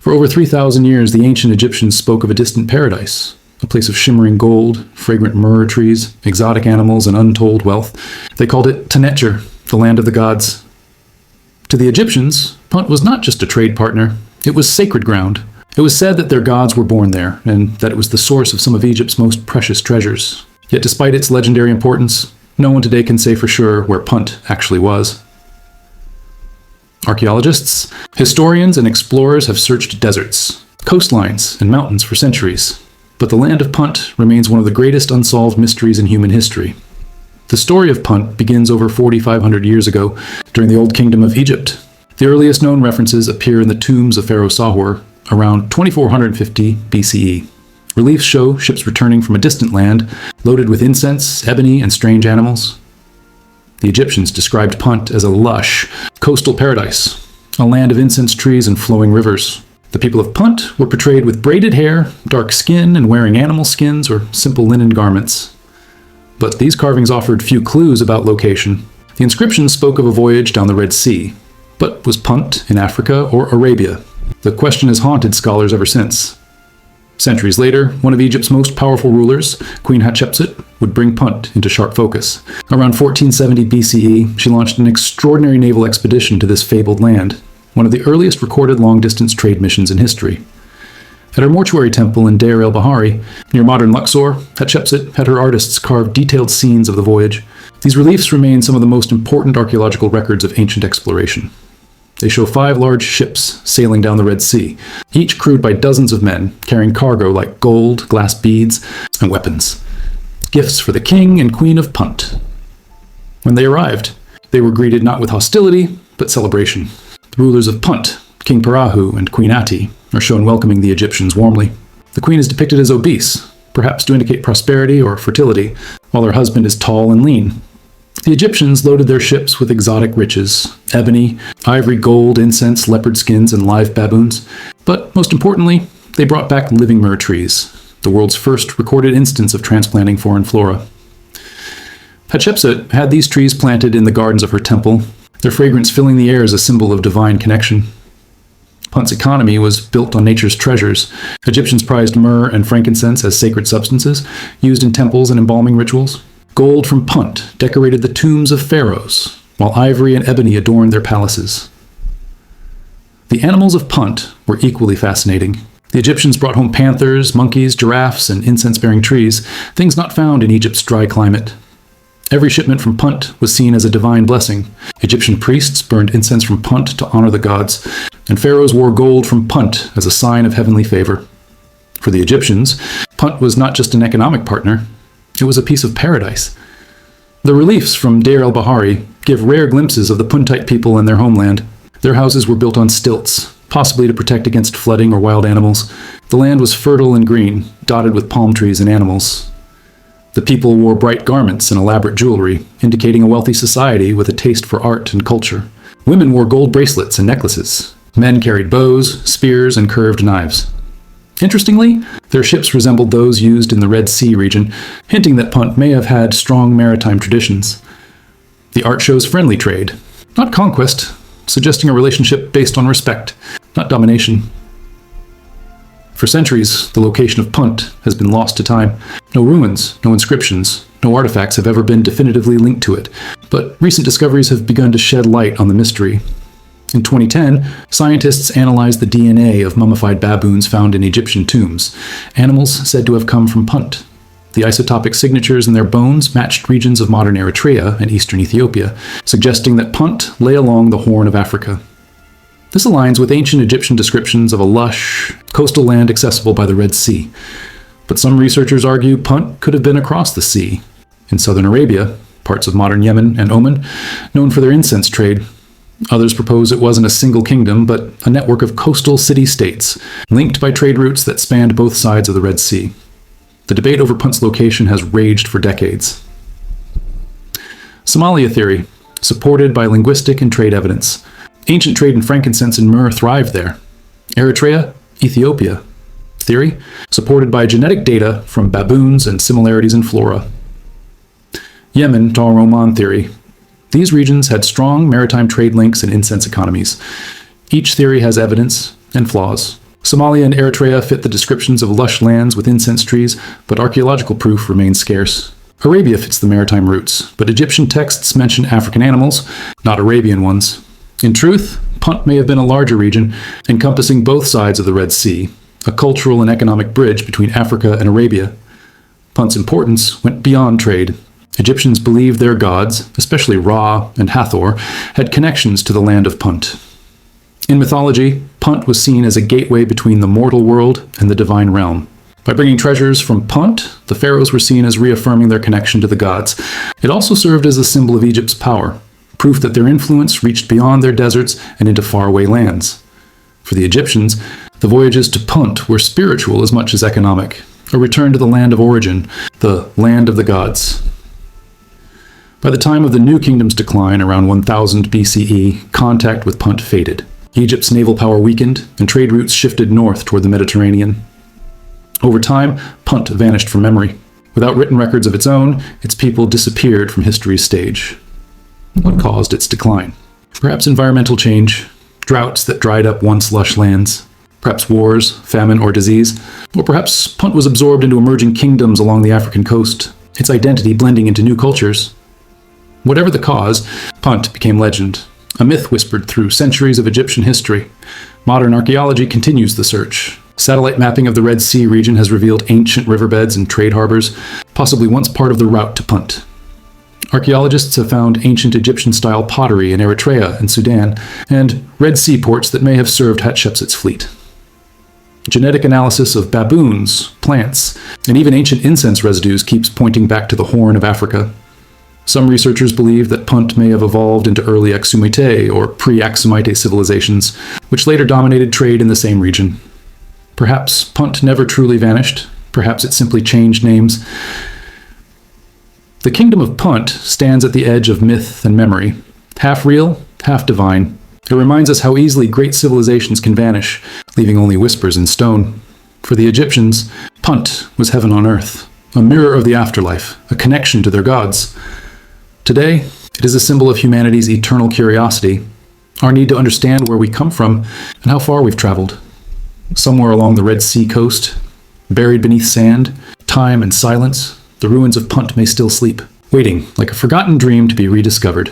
For over 3,000 years, the ancient Egyptians spoke of a distant paradise, a place of shimmering gold, fragrant myrrh trees, exotic animals, and untold wealth. They called it Tenetcher, the land of the gods. To the Egyptians, Punt was not just a trade partner, it was sacred ground. It was said that their gods were born there, and that it was the source of some of Egypt's most precious treasures. Yet despite its legendary importance, no one today can say for sure where Punt actually was. Archaeologists, historians, and explorers have searched deserts, coastlines, and mountains for centuries, but the land of Punt remains one of the greatest unsolved mysteries in human history. The story of Punt begins over 4,500 years ago, during the Old Kingdom of Egypt. The earliest known references appear in the tombs of Pharaoh Sahur around 2450 BCE. Reliefs show ships returning from a distant land, loaded with incense, ebony, and strange animals. The Egyptians described Punt as a lush, coastal paradise, a land of incense trees and flowing rivers. The people of Punt were portrayed with braided hair, dark skin, and wearing animal skins or simple linen garments. But these carvings offered few clues about location. The inscriptions spoke of a voyage down the Red Sea. But was Punt in Africa or Arabia? The question has haunted scholars ever since. Centuries later, one of Egypt's most powerful rulers, Queen Hatshepsut, would bring Punt into sharp focus. Around 1470 BCE, she launched an extraordinary naval expedition to this fabled land, one of the earliest recorded long-distance trade missions in history. At her mortuary temple in Deir el-Bahari, near modern Luxor, Hatshepsut had her artists carve detailed scenes of the voyage. These reliefs remain some of the most important archaeological records of ancient exploration. They show 5 large ships sailing down the Red Sea, each crewed by dozens of men, carrying cargo like gold, glass beads, and weapons. Gifts for the king and queen of Punt. When they arrived, they were greeted not with hostility, but celebration. The rulers of Punt, King Parahu and Queen Ati, are shown welcoming the Egyptians warmly. The queen is depicted as obese, perhaps to indicate prosperity or fertility, while her husband is tall and lean. The Egyptians loaded their ships with exotic riches, ebony, ivory, gold, incense, leopard skins, and live baboons. But most importantly, they brought back living myrrh trees, the world's first recorded instance of transplanting foreign flora. Hatshepsut had these trees planted in the gardens of her temple, their fragrance filling the air as a symbol of divine connection. Punt's economy was built on nature's treasures. Egyptians prized myrrh and frankincense as sacred substances, used in temples and embalming rituals. Gold from Punt decorated the tombs of pharaohs, while ivory and ebony adorned their palaces. The animals of Punt were equally fascinating. The Egyptians brought home panthers, monkeys, giraffes, and incense-bearing trees, things not found in Egypt's dry climate. Every shipment from Punt was seen as a divine blessing. Egyptian priests burned incense from Punt to honor the gods, and pharaohs wore gold from Punt as a sign of heavenly favor. For the Egyptians, Punt was not just an economic partner, it was a piece of paradise. The reliefs from Deir el-Bahari give rare glimpses of the Puntite people and their homeland. Their houses were built on stilts, possibly to protect against flooding or wild animals. The land was fertile and green, dotted with palm trees and animals. The people wore bright garments and elaborate jewelry, indicating a wealthy society with a taste for art and culture. Women wore gold bracelets and necklaces. Men carried bows, spears, and curved knives. Interestingly, their ships resembled those used in the Red Sea region, hinting that Punt may have had strong maritime traditions. The art shows friendly trade, not conquest, suggesting a relationship based on respect, not domination. For centuries, the location of Punt has been lost to time. No ruins, no inscriptions, no artifacts have ever been definitively linked to it, but recent discoveries have begun to shed light on the mystery. In 2010, scientists analyzed the DNA of mummified baboons found in Egyptian tombs, animals said to have come from Punt. The isotopic signatures in their bones matched regions of modern Eritrea and eastern Ethiopia, suggesting that Punt lay along the Horn of Africa. This aligns with ancient Egyptian descriptions of a lush, coastal land accessible by the Red Sea. But some researchers argue Punt could have been across the sea. In southern Arabia, parts of modern Yemen and Oman, known for their incense trade. Others propose it wasn't a single kingdom, but a network of coastal city-states, linked by trade routes that spanned both sides of the Red Sea. The debate over Punt's location has raged for decades. Somalia theory, supported by linguistic and trade evidence. Ancient trade in frankincense and myrrh thrived there. Eritrea, Ethiopia. Theory, supported by genetic data from baboons and similarities in flora. Yemen, Dar Oman theory. These regions had strong maritime trade links and incense economies. Each theory has evidence and flaws. Somalia and Eritrea fit the descriptions of lush lands with incense trees, but archaeological proof remains scarce. Arabia fits the maritime roots, but Egyptian texts mention African animals, not Arabian ones. In truth, Punt may have been a larger region, encompassing both sides of the Red Sea, a cultural and economic bridge between Africa and Arabia. Punt's importance went beyond trade. Egyptians believed their gods, especially Ra and Hathor, had connections to the land of Punt. In mythology, Punt was seen as a gateway between the mortal world and the divine realm. By bringing treasures from Punt, the pharaohs were seen as reaffirming their connection to the gods. It also served as a symbol of Egypt's power, proof that their influence reached beyond their deserts and into faraway lands. For the Egyptians, the voyages to Punt were spiritual as much as economic, a return to the land of origin, the land of the gods. By the time of the New Kingdom's decline around 1000 BCE, contact with Punt faded. Egypt's naval power weakened, and trade routes shifted north toward the Mediterranean. Over time, Punt vanished from memory. Without written records of its own, its people disappeared from history's stage. What caused its decline? Perhaps environmental change, droughts that dried up once lush lands, perhaps wars, famine, or disease, or perhaps Punt was absorbed into emerging kingdoms along the African coast, its identity blending into new cultures. Whatever the cause, Punt became legend, a myth whispered through centuries of Egyptian history. Modern archaeology continues the search. Satellite mapping of the Red Sea region has revealed ancient riverbeds and trade harbors, possibly once part of the route to Punt. Archaeologists have found ancient Egyptian-style pottery in Eritrea and Sudan, and Red Sea ports that may have served Hatshepsut's fleet. Genetic analysis of baboons, plants, and even ancient incense residues keeps pointing back to the Horn of Africa. Some researchers believe that Punt may have evolved into early Aksumite or pre-Aksumite civilizations, which later dominated trade in the same region. Perhaps Punt never truly vanished. Perhaps it simply changed names. The kingdom of Punt stands at the edge of myth and memory, half real, half divine. It reminds us how easily great civilizations can vanish, leaving only whispers in stone. For the Egyptians, Punt was heaven on earth, a mirror of the afterlife, a connection to their gods. Today, it is a symbol of humanity's eternal curiosity, our need to understand where we come from and how far we've traveled. Somewhere along the Red Sea coast, buried beneath sand, time and silence, the ruins of Punt may still sleep, waiting like a forgotten dream to be rediscovered.